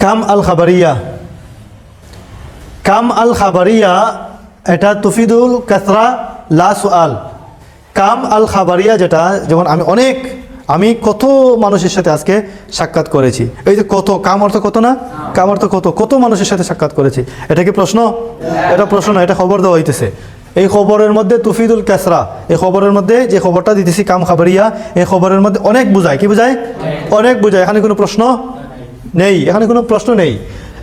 কাম আল খাবারিয়া। কাম আল খাবারিয়া এটা তুফিদুল কাসরা লা সুআল। কাম আল খাবারিয়া যেটা, যেমন আমি কত মানুষের সাথে আজকে সাক্ষাৎ করেছি। এই যে কত, কাম অর্থ কত না, কাম অর্থ কত মানুষের সাথে সাক্ষাৎ করেছি। এটা কি প্রশ্ন? এটা প্রশ্ন না, এটা খবর দেওয়া হইতেছে। এই খবরের মধ্যে তুফিদুল কাসরা, এই খবরের মধ্যে যে খবরটা দিতেছি কাম খাবারিয়া, এই খবরের মধ্যে অনেক বুঝায়। কি বুঝায়? অনেক বুঝায়। এখানে কোনো প্রশ্ন নেই, এখানে কোনো প্রশ্ন নেই।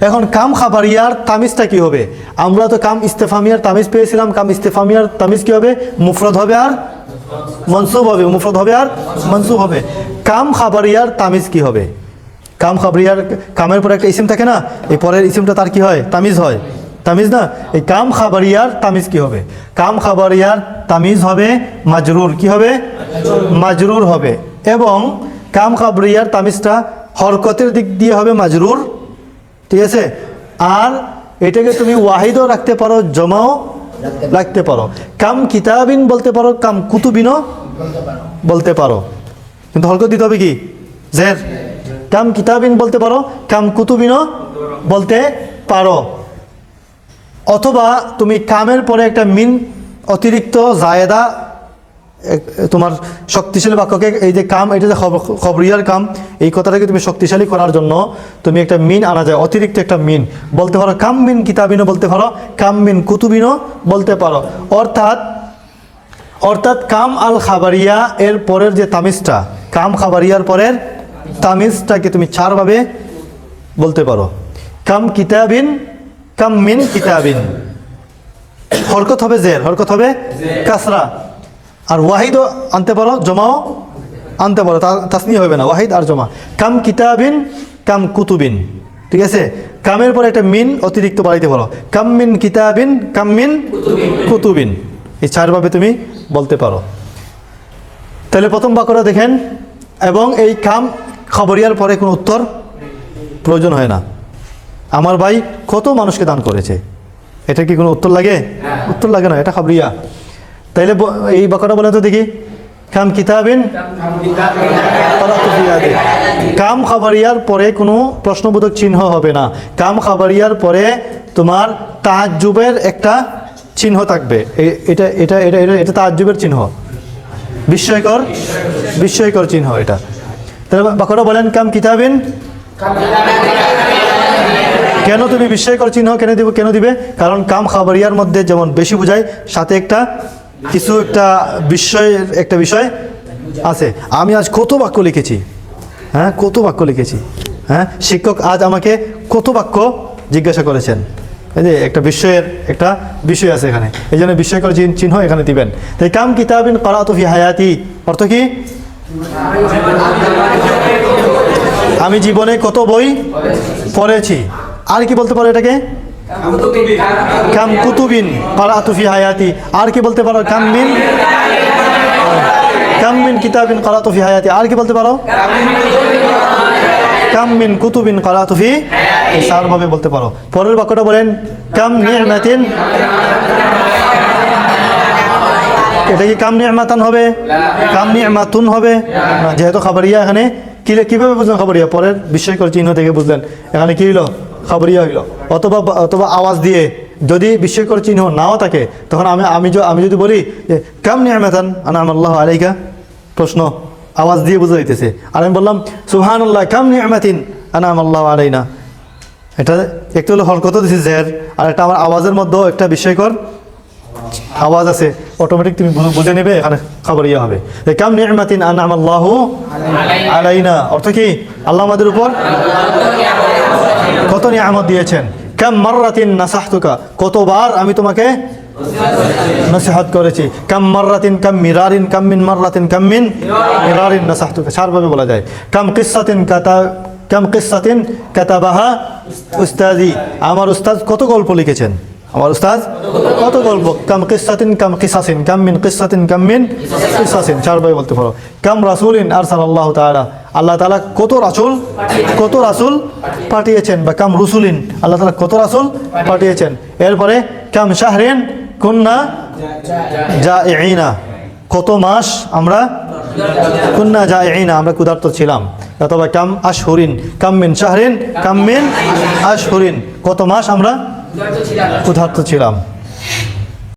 এখন কাম খাবারিয়ার তামিজটা কি হবে? আমরা তো কাম ইস্তেফামিয়ার তামিজ পেয়েছিলাম। কাম ইস্তেফামিয়ার তামিজ কি হবে? মুফরদ হবে আর মনসুব হবে, মুফরদ হবে আর মনসুব হবে। কাম খাবারিয়ার তামিজ কি হবে? কাম খাবারিয়ার, কামের পরে একটা ইসিম থাকে না, এই পরের ইসিমটা তার কি হয়? তামিজ হয়। তামিজ না? এই কাম খাবারিয়ার তামিজ কি হবে? কাম খাবারিয়ার তামিজ হবে মাজরুর। কি হবে? মাজরুর হবে। এবং কাম খাবারিয়ার তামিজটা হরকতের দিক দিয়ে হবে মাজরুর, ঠিক আছে? আর এটাকে তুমি ওয়াহিদও রাখতে পারো, জমাও রাখতে পারো। কাম কিতাবিন বলতে পারো, কাম কুতুবিনও বলতে পারো, কিন্তু হরকত দিতে হবে কি? জের। কাম কিতাবিন বলতে পারো, কাম কুতুবিনও বলতে পারো। অথবা তুমি কামের পরে একটা মিন অতিরিক্ত জায়েদা, তোমার শক্তিশালী বাক্যকে, এই যে কাম, এটা যে খবরিয়ার কাম, এই কথাটাকে তুমি শক্তিশালী করার জন্য তুমি একটা মিন আনা যায়, অতিরিক্ত একটা মিন বলতে পারো। কাম মিন কিতাবিনও বলতে পারো, কাম মিন কুতুবিনও বলতে পারো। অর্থাৎ কাম আল খাবারিয়া এর পরের যে তামিজটা, কাম খাবারিয়ার পরের তামিজটাকে তুমি চারভাবে বলতে পারো। কাম কিতাবিন, কাম মিন কিতাবিন। হরকত হবে জের, হরকত হবে কাসরা। আর ওয়াহিদও আনতে পারো, জমাও আনতে পারো, তাসনিয়া হবে না, ওয়াহিদ আর জমা। কাম কিতাবিন, কাম কুতুবিন, ঠিক আছে? কামের পরে একটা মিন অতিরিক্ত বাড়াইতে পারো। কাম মিন কিতাবিন, কাম মিন কুতুবিন। এই চারভাবে তুমি বলতে পারো। তাহলে প্রথম বাক্যটা দেখেন। এবং এই কাম খবরিয়ার পরে কোনো উত্তর প্রয়োজন হয় না। আমার ভাই কত মানুষকে দান করেছে, এটা কি কোনো উত্তর লাগে? উত্তর লাগে না, এটা খবরিয়া। তাইলে এই বাক্যটা বলেন তো দেখি। কাম কিতাবিন, কাম খাবারিয়ার পরে কোনো প্রশ্নবোধক চিহ্ন হবে না। কাম খাবারিয়ার পরে তোমার তাজ্জুবের একটা চিহ্ন থাকবে। এটা এটা এটা এটা এটা তাজ্জুবের চিহ্ন, বিস্ময়কর চিহ্ন এটা। তাহলে বাক্যটা বলেন, কাম কিতাবিন। কেন তুমি বিস্ময়কর চিহ্ন কেন দিবে? কারণ কাম খাবারিয়ার মধ্যে যেমন বেশি বোঝায়, সাথে একটা কিছু একটা বিষয় আছে। আমি আজ কত বাক্য লিখেছি, হ্যাঁ, কত বাক্য লিখেছি, হ্যাঁ। শিক্ষক আজ আমাকে কত বাক্য জিজ্ঞাসা করেছেন। এই যে একটা বিষয় আছে এখানে, এই জন্য বিস্ময়কর চিহ্ন এখানে দিবেন। তাই কাম কিতাবিন ক্বরাতু ফি হায়াতি অর্থ কি? আমি জীবনে কত বই পড়েছি। আর কি বলতে পারো এটাকে? কাম কুতুবিন ক্বরাতু ফি হায়াতি। আর কি বলতে পারো? কাম মিন কিতাবিন ক্বরাতু ফি হায়াতি। আর কি বলতে পারো? কাম মিন কুতুবিন ক্বরাতু ফি। এই চারভাবে বলতে পারো। পরের বাক্যটা বলেন, কাম নি'মাতিন। এটা কি কাম নি'মাতান হবে? কাম নি'মাতুন হবে না, যেহেতু খাবারিয়া। এখানে কিভাবে বুঝলেন খাবারিয়া? পরের বিস্ময়কর চিহ্ন থেকে বুঝলেন এখানে কি হইলো? খাবারিয়া হইল। অথবা আওয়াজ দিয়ে, যদি বিস্ময়কর চিহ্ন নাও থাকে, তখন আমি যদি বলি যে কাম নি'মাতান আনআমাল্লাহু আলাইকা, প্রশ্ন আওয়াজ দিয়ে বুঝে দিতেছে। আর আমি বললাম সুবহানাল্লাহ কাম নি'মাতিন আনআমাল্লাহু আলাইনা, এটা একটু হলো হরকত দিছি জের, আর একটা আমার আওয়াজের মধ্যেও একটা বিস্ময়কর আওয়াজ আছে, অটোমেটিক তুমি বুঝে নেবে এখানে খাবারিয়া হবে। কাম নি'মাতিন আনআমাল্লাহু আলাইনা অর্থ কি? আল্লাহ আমাদের উপর কত নিয়ামত দিয়েছেন। কাম মাররাতিন নাসাহতুকা, কতবার আমি তোমাকে নসিহত করেছি। কাম মাররাতিন, কাম মিরারিন, কাম মিন মাররাতিন, কাম মিন মিরারিন নাসাহতুকা, চারভাবে বলা যায়। কাম কিসসাতিন কাতাবাহা উস্তাদি, আমার উস্তাদ কত গল্প লিখেছেন। আমার উস্তাদ কত গল্প। কাম কিসসাতিন, কাম কিসাসিন, কাম মিন কিসসাতিন, কাম মিন কিসাসিন, চারভাবে বলতে পারো। কাম রাসূলিন আরসালাল্লাহু তাআলা, আল্লাহ তাআলা কত রাসূল পাঠিয়েছেন। বা কাম রুসুলিন, আল্লাহ তাআলা কত রাসূল পাঠিয়েছেন। এরপরে কাম শাহরিন কুন্না জাইঈনা, কত মাস আমরা কুন্না জাইঈনা, আমরা ক্ষুধার্ত ছিলাম। অথবা কাম আশহুরিন, কাম মিন শাহরিন, কাম মিন আশহুরিন, কত মাস আমরা ক্ষুধার্ত ছিলাম।